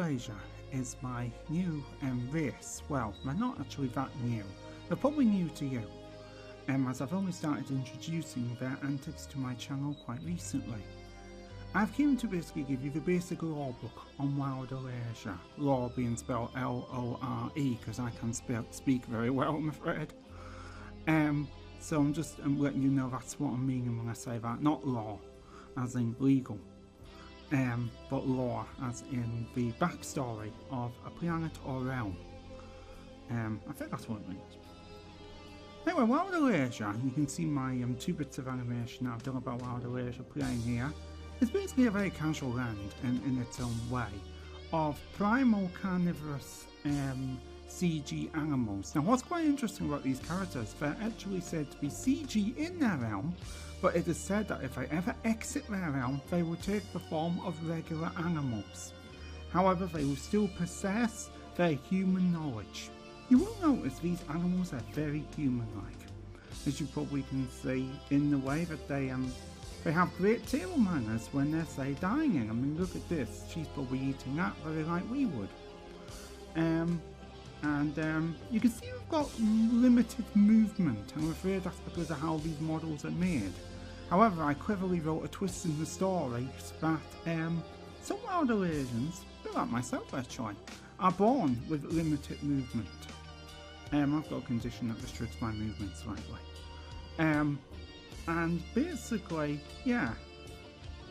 Alaysia is my new race. Well, they're not actually that new. They're probably new to you, as I've only started introducing their antics to my channel quite recently. I've come to basically give you the basic lore book on Wild Alaysia. Lore being spelled L-O-R-E because I can't speak very well, I'm afraid. So I'm just letting you know that's what I'm meaning when I say that. Not law, as in legal. But lore, as in the backstory of a planet or realm. I think that's what it means. Anyway, Wild Alaysia, you can see my 2 bits of animation that I've done about Wild Alaysia playing here. It's basically a very casual land in its own way of primal carnivorous CG animals. Now what's quite interesting about these characters, they're actually said to be CG in their realm, but it is said that if they ever exit their realm, they will take the form of regular animals. However, they will still possess their human knowledge. You will notice these animals are very human-like, as you probably can see in the way that they have great table manners when they're, say, dining. I mean, look at this. She's probably eating that very like we would. You can see we've got limited movement. I'm afraid that's because of how these models are made. However, I cleverly wrote a twist in the story that some Wild Alaysians, a bit like myself actually, are born with limited movement. I've got a condition that restricts my movement slightly. And basically, yeah.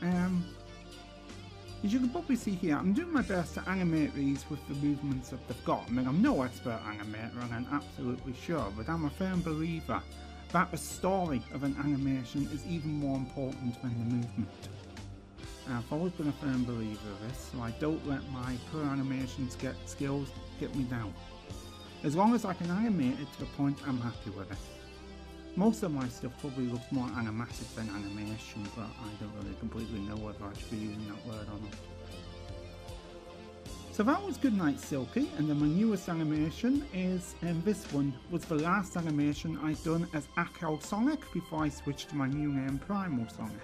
As you can probably see here, I'm doing my best to animate these with the movements that they've got. I mean, I'm no expert animator, and I'm absolutely sure, but I'm a firm believer that the story of an animation is even more important than the movement. I've always been a firm believer of this, so I don't let my poor animations skills get me down. As long as I can animate it to the point I'm happy with it. Most of my stuff probably looks more animatic than animation, but I don't really completely know whether I should be using that word or not. So that was Goodnight Silky, and then my newest animation is, this one was the last animation I'd done as Akal Sonic before I switched to my new name Primal Sonic.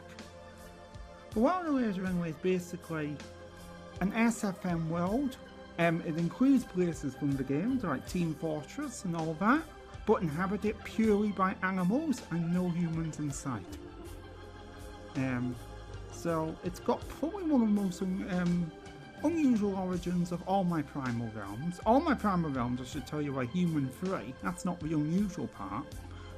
But Wild Alaysia anyway is basically an SFM world. It includes places from the games like Team Fortress and all that, but inhabited purely by animals and no humans in sight. So it's got probably one of the most unusual origins of all my primal realms. All my primal realms, I should tell you, are human free. That's not the unusual part.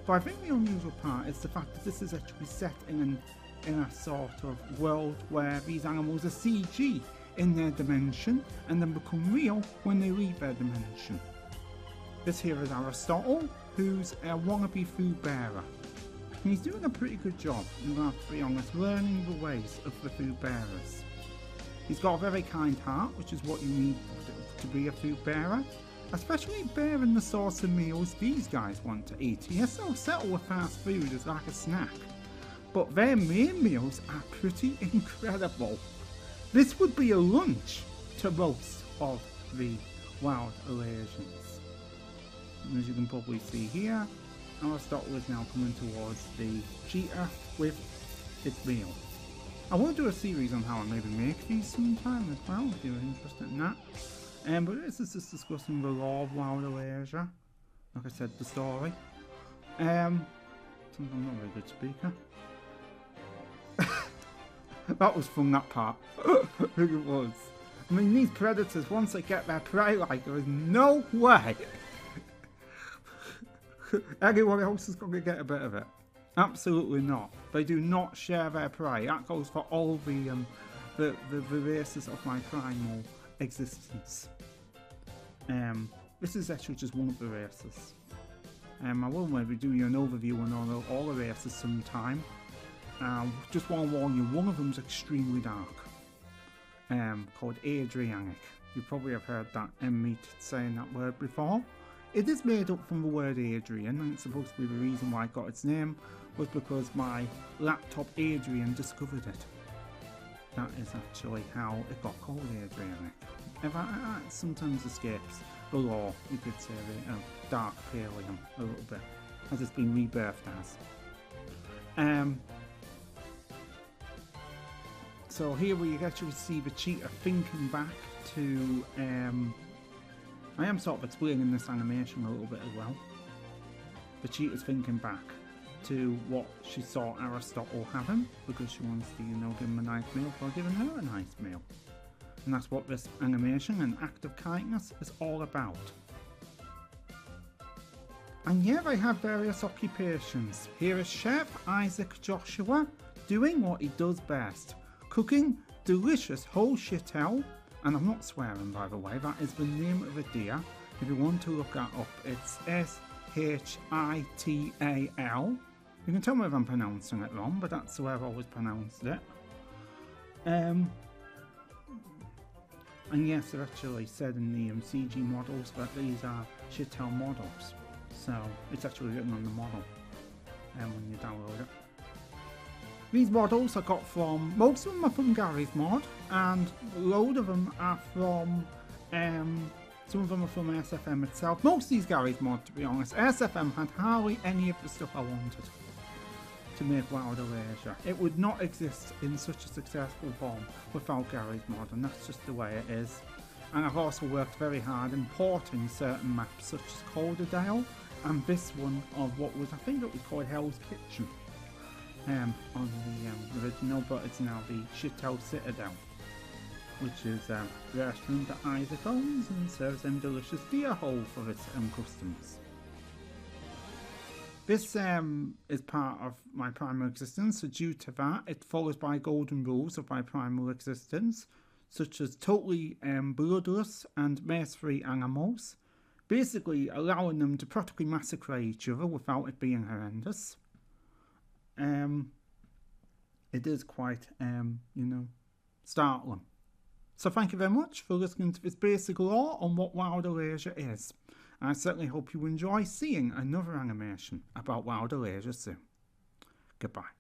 But I think the unusual part is the fact that this is actually set in a sort of world where these animals are CG in their dimension and then become real when they leave their dimension. This here is Aristotle, who's a wannabe food bearer. And he's doing a pretty good job, I'm going to have to be honest, learning the ways of the food bearers. He's got a very kind heart, which is what you need to be a food bearer, especially bearing the sorts of meals these guys want to eat. He has so settled with fast food as like a snack, but their main meals are pretty incredible. This would be a lunch to most of the Wild Alaysians. And as you can probably see here, Aristotle is now coming towards the cheetah with its meal. I will do a series on how I maybe make these sometime as well, if you're interested in that. But this is just discussing the lore of Wild Alaysia. Like I said, the story. I'm not a very good speaker. That was fun, that part. It was. I mean, these predators, once they get their prey, like, there is no way anyone else is going to get a bit of it. Absolutely not. They do not share their prey. That goes for all the races of my primal existence. This is actually just one of the races. I will maybe do you an overview on all the races sometime. Just want to warn you, one of them is extremely dark. Called Adrianic. You probably have heard that me saying that word before. It is made up from the word Adrian, and it's supposed to be the reason why it got its name was because my laptop Adrian discovered it. That is actually how it got called Adrianic. It sometimes escapes the law, you could say, the dark paleo a little bit, as it's been rebirthed as. So here we actually see the cheetah thinking back to, I am sort of explaining this animation a little bit as well. The cheetah's thinking back to what she saw Aristotle having, because she wants to, you know, give him a nice meal for giving her a nice meal. And that's what this animation and act of kindness is all about. And yeah, they have various occupations. Here is Chef Isaac Joshua doing what he does best, cooking delicious whole shittel. And I'm not swearing, by the way, that is the name of a deer. If you want to look that up, it's S-H-I-T-A-L. You can tell me if I'm pronouncing it wrong, but that's the way I've always pronounced it. And yes, they've actually said in the CG models that these are shittel models. So it's actually written on the model when you download it. These models I got from, most of them are from Gary's mod, and a load of them are from, some of them are from SFM itself. Most of these Gary's mod, to be honest. SFM had hardly any of the stuff I wanted to make Wild Alaysia. It would not exist in such a successful form without Gary's mod, and that's just the way it is. And I've also worked very hard importing certain maps such as Calderdale, and this one of what was, I think it was called Hell's Kitchen. On the original, but it's now the Shittel Citadel, which is a restaurant that Isaac owns and serves them delicious deer whole for its customers. This is part of my primal existence, so due to that, it follows by golden rules of my primal existence, such as totally bloodless and mace-free animals, basically allowing them to practically massacre each other without it being horrendous. It is quite, you know, startling. So thank you very much for listening to this basic lore on what Wild Alaysia is. I certainly hope you enjoy seeing another animation about Wild Alaysia soon. Goodbye.